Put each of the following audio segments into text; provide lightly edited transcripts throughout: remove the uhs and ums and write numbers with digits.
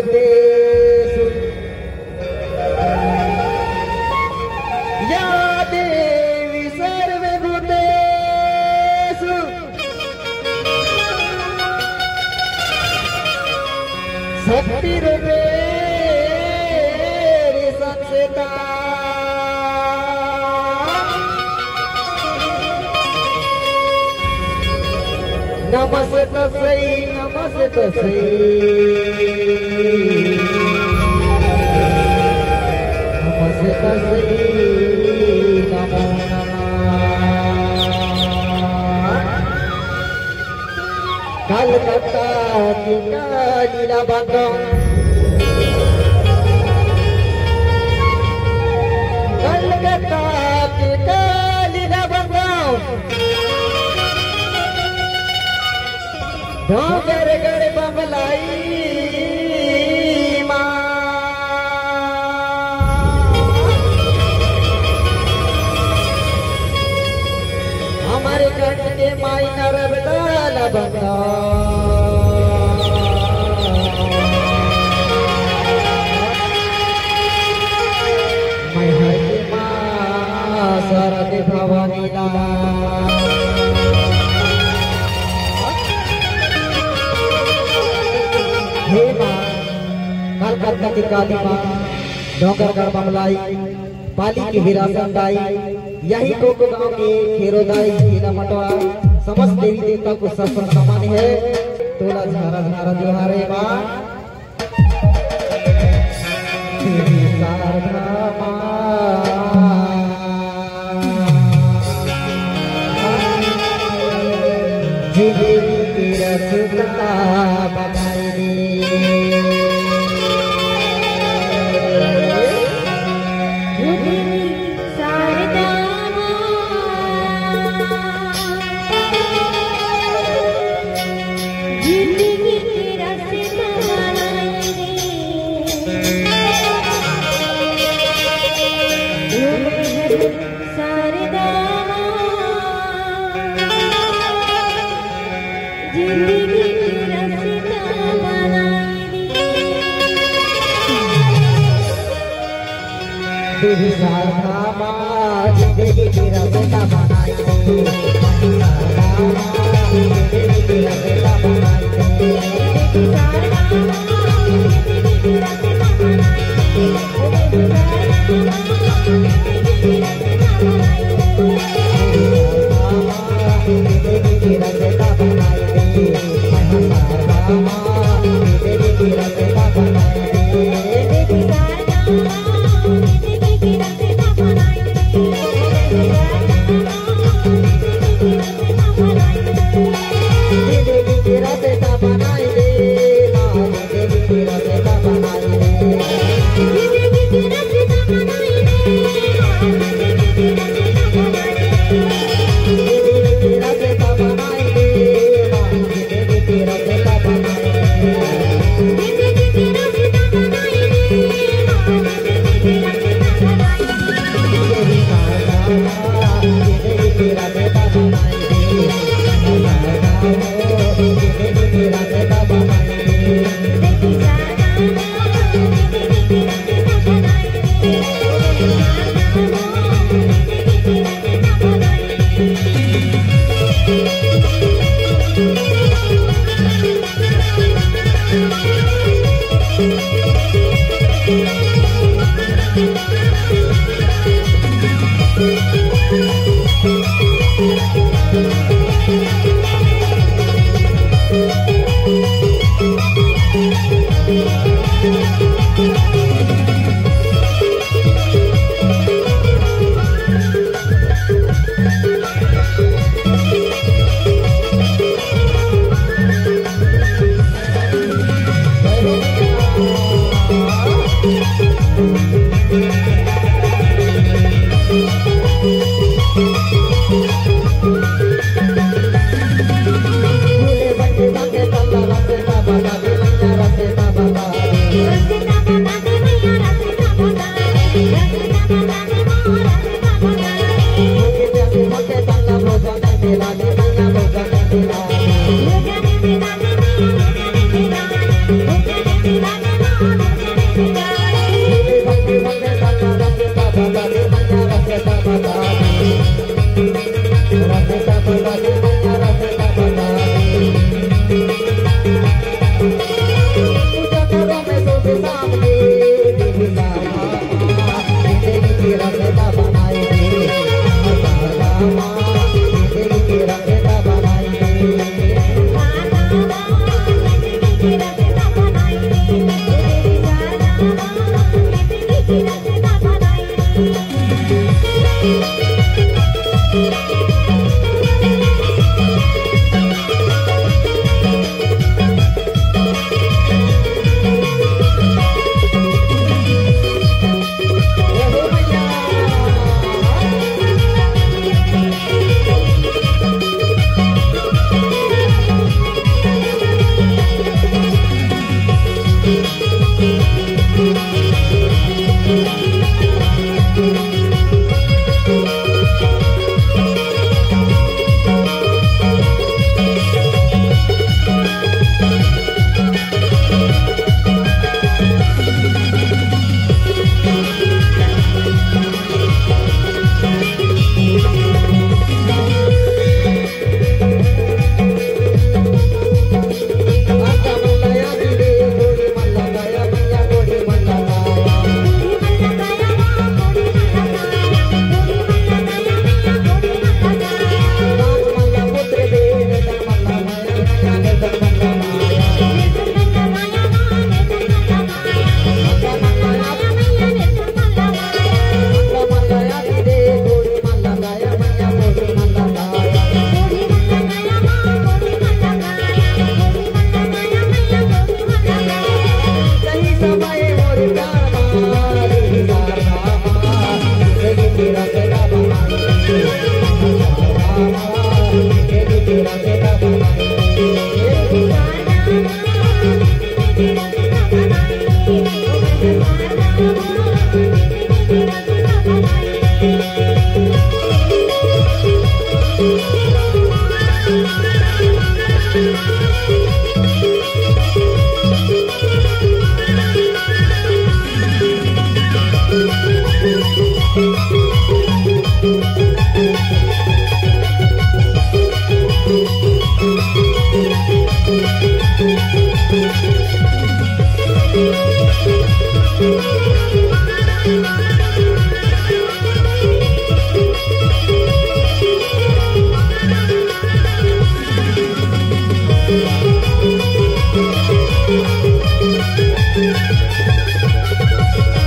सर्वभूतेषु या देवी सर्वभूतेषु शक्तिरूपेण संस्थिता नमस्ते तस्यै नमस्ते तस्यै नमस्ते तस्यै नमो नमः। कलकत्ता की नीला बंगम कलकत्ता की नीला बंगम डोंगर गढ़ बमलाई माँ हमारे कंठ के माई नरबदाल बंगा मैं हर के माँ शरद भवानी ला कलकत्ता की काली माँ डोंगरगढ़ बमलाई पाली की हिरासंदाई यही कोको गांव के खेरोदाई हीरा मटवा समस्त देवी देवता को सब सामान्य है। तोला झारा झारा जोहारे माँ देवी शारदा देवी शारदा माँ जिंदगी की रास्ता बनाई देवी शारदा माँ जिंदगी की रास्ता बनाई देवी शारदा माँ जिंदगी की रास्ता बनाई देवी शारदा माँ जिंदगी की रास्ता बनाई देवी शारदा माँ जिंदगी की रास्ता बनाई देवी शारदा माँ Baba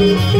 Thank you.